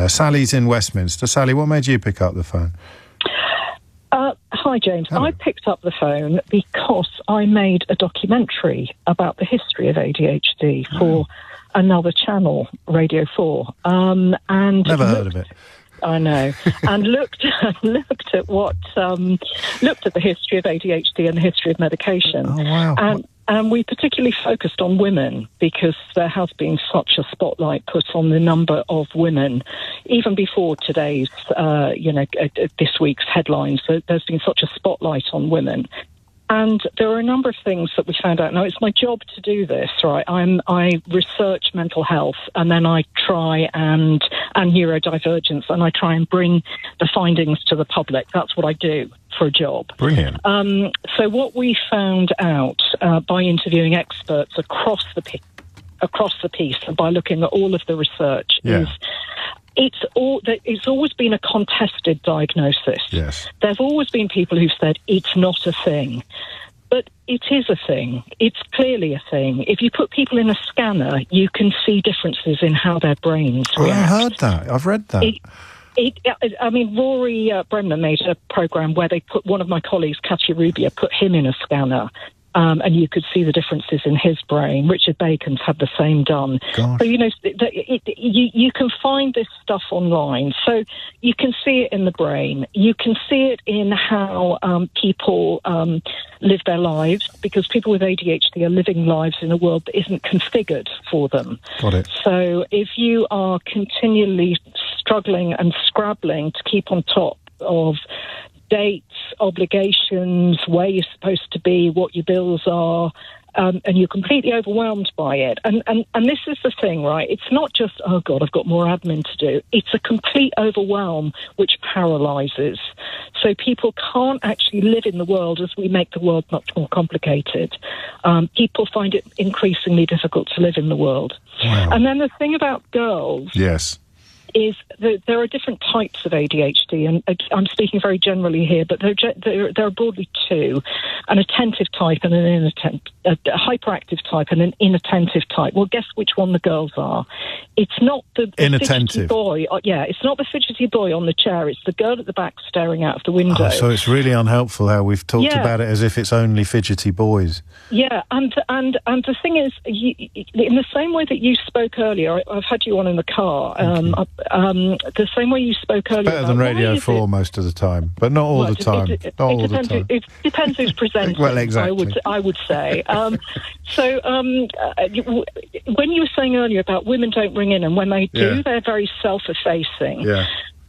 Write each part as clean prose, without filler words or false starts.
Sally's in Westminster. Sally, what made you pick up the phone? Hi, James. Hello. I picked up the phone because I made a documentary about the history of ADHD for another channel, Radio 4. And Never heard of it. I know, and looked at the history of ADHD and the history of medication. Oh, wow. And we particularly focused on women because there has been such a spotlight put on the number of women, even before today's, this week's headlines. There's been such a spotlight on women. And there are a number of things that we found out. Now, it's my job to do this, right? I research mental health, and then I try and neurodivergence, and I try and bring the findings to the public. That's what I do for a job. Brilliant. So what we found out by interviewing experts across the piece, and by looking at all of the research, is it's always been a contested diagnosis. Yes. There've always been people who've said it's not a thing. But it is a thing. It's clearly a thing. If you put people in a scanner, you can see differences in how their brains react. I heard that. I've read that. Rory Bremner made a programme where they put one of my colleagues, Katia Rubia, put him in a scanner. And you could see the differences in his brain. Richard Bacon's had the same done. Gosh. So, you can find this stuff online. So you can see it in the brain. You can see it in how people live their lives, because people with ADHD are living lives in a world that isn't configured for them. Got it. So if you are continually struggling and scrabbling to keep on top of dates, obligations, where you're supposed to be, what your bills are, and you're completely overwhelmed by it. And this is the thing, right? It's not just, oh, God, I've got more admin to do. It's a complete overwhelm which paralyses. So people can't actually live in the world as we make the world much more complicated. People find it increasingly difficult to live in the world. Wow. And then the thing about girls... Yes. Is that there are different types of ADHD, and I'm speaking very generally here, but there are broadly two: an attentive type and a hyperactive type and an inattentive type. Well, guess which one the girls are? It's not the fidgety boy. It's not the fidgety boy on the chair. It's the girl at the back staring out of the window. Oh, so it's really unhelpful how we've talked about it as if it's only fidgety boys. Yeah, and the thing is, in the same way that you spoke earlier, I've had you on in the car. The same way you spoke earlier. Better than Radio 4 most of the time, but not all the time. It depends who's presenting. Well, exactly. I would say. When you were saying earlier about women don't ring in, and when they do, they're very self-effacing. Yeah.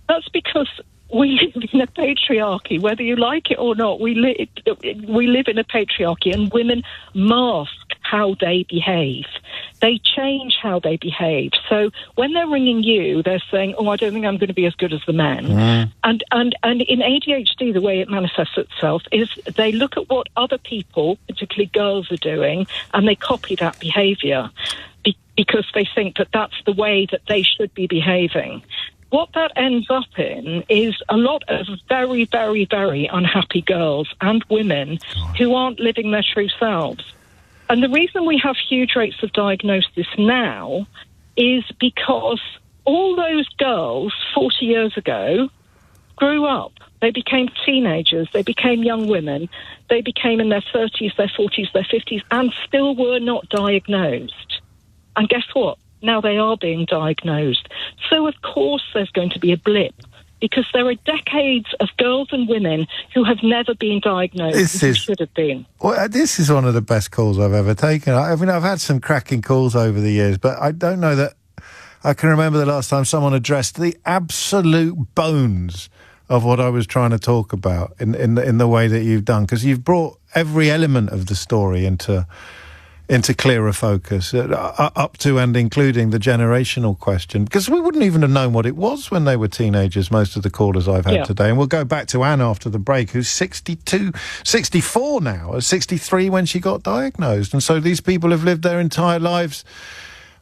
That's because we live in a patriarchy, whether you like it or not. We live in a patriarchy, and women mask how they behave. They change how they behave. So when they're ringing you, they're saying, "Oh, I don't think I'm going to be as good as the men." And in ADHD, the way it manifests itself is they look at what other people, particularly girls, are doing, and they copy that behaviour because they think that that's the way that they should be behaving. What that ends up in is a lot of very, very, very unhappy girls and women who aren't living their true selves. And the reason we have huge rates of diagnosis now is because all those girls 40 years ago grew up. They became teenagers, they became young women, they became in their 30s, their 40s, their 50s, and still were not diagnosed. And guess what? Now they are being diagnosed. So, of course, there's going to be a blip, because there are decades of girls and women who have never been diagnosed who should have been. Well, this is one of the best calls I've ever taken. I mean, I've had some cracking calls over the years, but I don't know that I can remember the last time someone addressed the absolute bones of what I was trying to talk about in the way that you've done, because you've brought every element of the story into clearer focus, up to and including the generational question, because we wouldn't even have known what it was when they were teenagers, most of the callers I've had today. And we'll go back to Anne after the break, who's 64 now, 63 when she got diagnosed. And so these people have lived their entire lives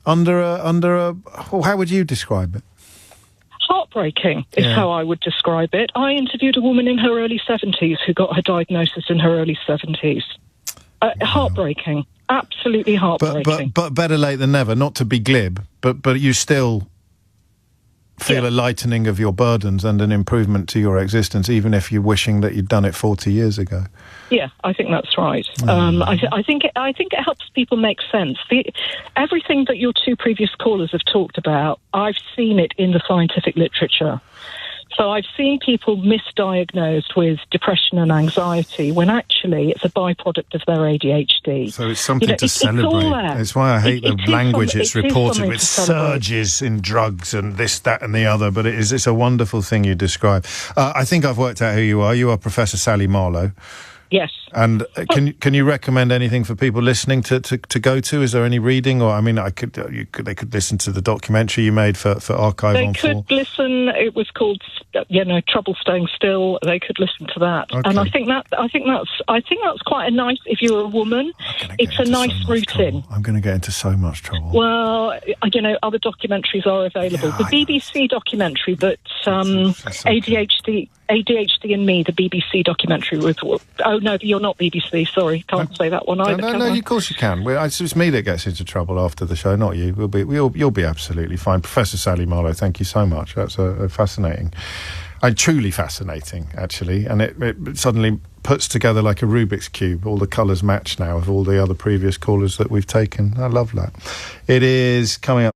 under a how would you describe it? Heartbreaking is how I would describe it. I interviewed a woman in her early 70s who got her diagnosis in her early 70s. Heartbreaking. Absolutely heartbreaking. But better late than never, not to be glib, but you still feel a lightening of your burdens and an improvement to your existence, even if you're wishing that you'd done it 40 years ago. Yeah, I think that's right. I think it helps people make sense. Everything that your two previous callers have talked about, I've seen it in the scientific literature. So I've seen people misdiagnosed with depression and anxiety when actually it's a byproduct of their ADHD. So it's something to celebrate. That's why I hate the language it's reported with surges in drugs and this, that and the other, but it's a wonderful thing you describe. I think I've worked out who you are. You are Professor Sally Marlow. Yes. And can you recommend anything for people listening to go to? Is there any reading? Or, I mean, they could listen to the documentary you made for Archive on 4. They could listen. It was called, Trouble Staying Still. They could listen to that. Okay. And I think that's quite a nice, if you're a woman, it's a nice routine. I'm going to get into so much trouble. Well, other documentaries are available. Yeah, the BBC documentary that ADHD and Me, the BBC documentary with... Oh, no, you're not BBC, sorry. Can't say that one either. No, of course you can. It's just me that gets into trouble after the show, not you. You'll be absolutely fine. Professor Sally Marlow, thank you so much. That's a fascinating... truly fascinating, actually. And it suddenly puts together like a Rubik's Cube. All the colours match now of all the other previous callers that we've taken. I love that. It is coming up.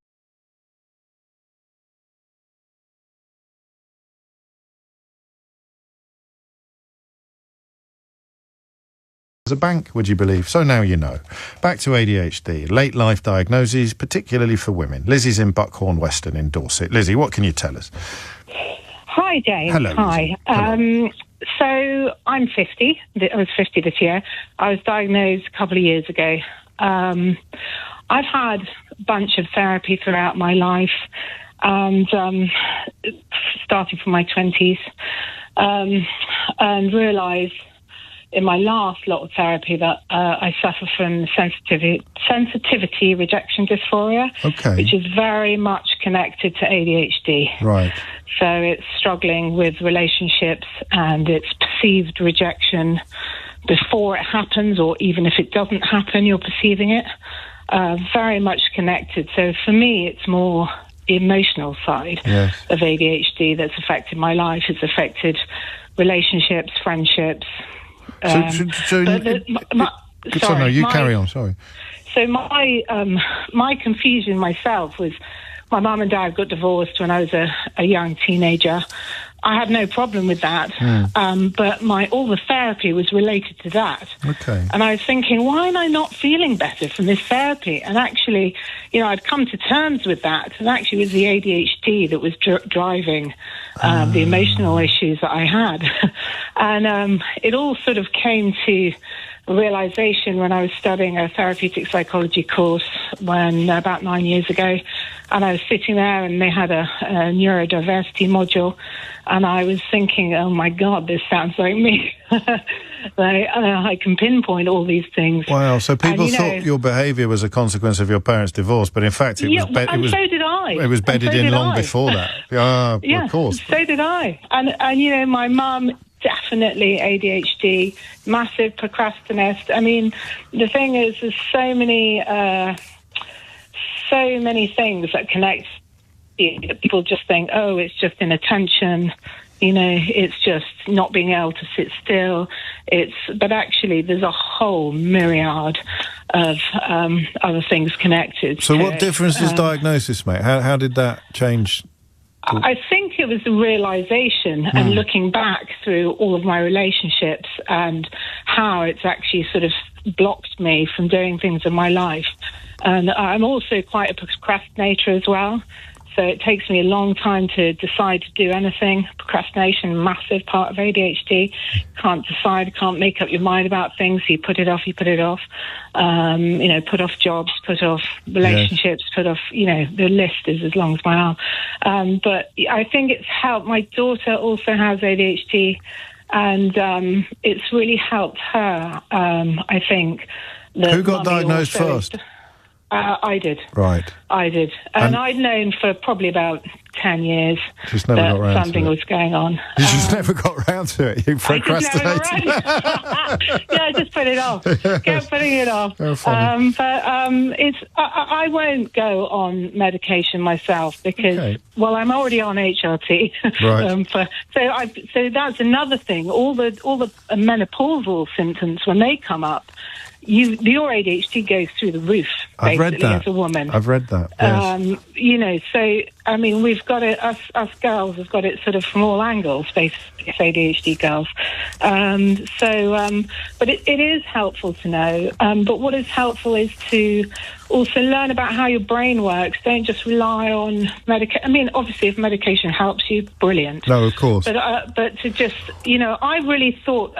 A bank, would you believe? So now you know. Back to ADHD, late life diagnoses, particularly for women. Lizzie's in Buckhorn Weston in Dorset. Lizzie, what can you tell us? Hi, James. Hello. Hi. Hello. So I'm 50. I was 50 this year. I was diagnosed a couple of years ago. I've had a bunch of therapy throughout my life, and starting from my 20s, and realised in my last lot of therapy that I suffer from sensitivity rejection dysphoria, which is very much connected to ADHD. Right. So it's struggling with relationships and it's perceived rejection before it happens, or even if it doesn't happen, you're perceiving it. Very much connected. So for me, it's more the emotional side of ADHD that's affected my life. It's affected relationships, friendships. Carry on. Sorry. So my confusion myself was my mum and dad got divorced when I was a young teenager. I had no problem with that, but all the therapy was related to that. Okay. And I was thinking, why am I not feeling better from this therapy? And actually, I'd come to terms with that, and actually it was the ADHD that was driving the emotional issues that I had. And it all sort of came to a realization when I was studying a therapeutic psychology course about 9 years ago, and I was sitting there and they had a neurodiversity module, and I was thinking, oh my God, this sounds like me. I can pinpoint all these things. Wow, so people thought your behaviour was a consequence of your parents' divorce, but in fact so did I. It was bedded in long before that. Yeah, of course. So did I. And my mum, definitely ADHD, massive procrastinist. I mean, the thing is, there's so many things that connect you. People just think, oh, it's just inattention, it's just not being able to sit still. But actually, there's a whole myriad of other things connected. So what difference does diagnosis make? How did that change? I think it was the realization and looking back through all of my relationships and how it's actually sort of blocked me from doing things in my life. And I'm also quite a procrastinator as well. So it takes me a long time to decide to do anything. Procrastination, massive part of ADHD. Can't decide, can't make up your mind about things. You put it off. Put off jobs, put off relationships, put off, the list is as long as my arm. But I think it's helped. My daughter also has ADHD, and it's really helped her, I think. Who got diagnosed first? I did. Right. I did. And I'd known for probably about 10 years just never got round something to it. was going on. You just never got round to it. You procrastinated. Yeah, I just put it off. Kept putting it off. I won't go on medication myself because, well, I'm already on HRT. Right. So that's another thing. All the menopausal symptoms, when they come up, your ADHD goes through the roof. I've read that. As a woman, I've read that. Yes. So I mean, we've got it. Us girls have got it sort of from all angles. Basically, ADHD girls. But it is helpful to know. But what is helpful is to also learn about how your brain works. Don't just rely on medication. I mean, obviously, if medication helps you, brilliant. No, of course. But to just, I really thought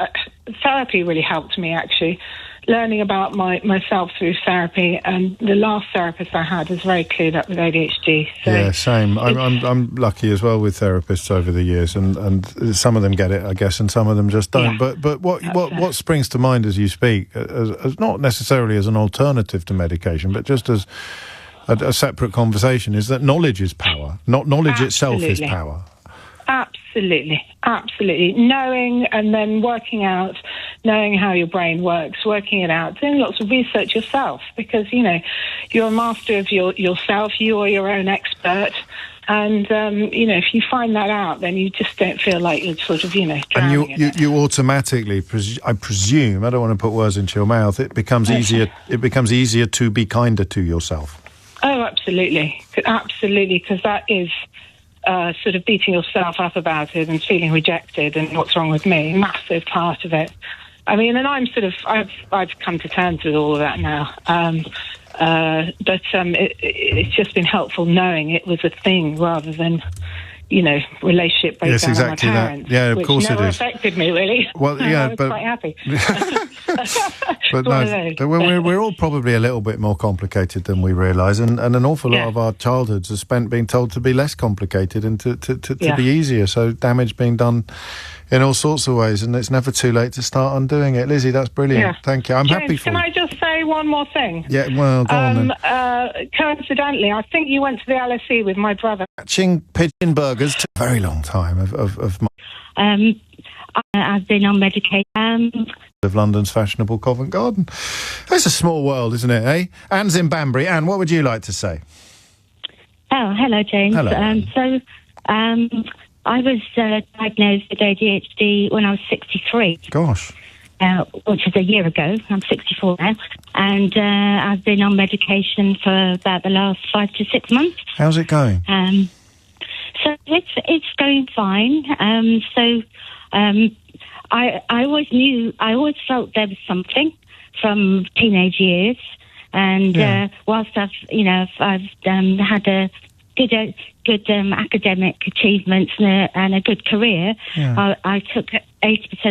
therapy really helped me, actually. Learning about myself through therapy, and the last therapist I had was very clued up with ADHD. So yeah, same. I'm lucky as well with therapists over the years, and some of them get it, I guess, and some of them just don't. Yeah. But what springs to mind as you speak, as not necessarily as an alternative to medication, but just as a separate conversation, is that knowledge is power. Not knowledge itself is power. Absolutely. Knowing and then working out, knowing how your brain works, working it out, doing lots of research yourself, because, you're a master of yourself, you are your own expert. And, if you find that out, then you just don't feel like you're sort of, drowning in it. You automatically, I presume, I don't want to put words into your mouth, it becomes easier to be kinder to yourself. Oh, absolutely, because that is... sort of beating yourself up about it and feeling rejected and what's wrong with me, massive part of it. I mean, and I've come to terms with all of that now. It's just been helpful knowing it was a thing rather than, relationship breakdown. Yes, exactly with my parents, that. Yeah, of course it is. Which never affected me, really. Well, yeah, I was quite happy. But no, we're all probably a little bit more complicated than we realise, and an awful lot of our childhoods are spent being told to be less complicated and to be easier. So damage being done in all sorts of ways, and it's never too late to start undoing it. Lizzie, that's brilliant. Yeah. Thank you. I'm happy for you. Can I just say one more thing? Yeah, well, go on then. Coincidentally, I think you went to the LSE with my brother. Catching pigeon burgers took a very long time of my... I've been on medication. Of London's fashionable Covent Garden. It's a small world, isn't it, eh? Anne's in Banbury. Anne, what would you like to say? Oh, hello, James. Hello. I was diagnosed with ADHD when I was 63. Gosh. Which is a year ago. I'm 64 now. And I've been on medication for about the last 5 to 6 months. How's it going? So it's going fine. I always felt there was something from teenage years, and whilst I've had a good academic achievements and a good career, I took 80%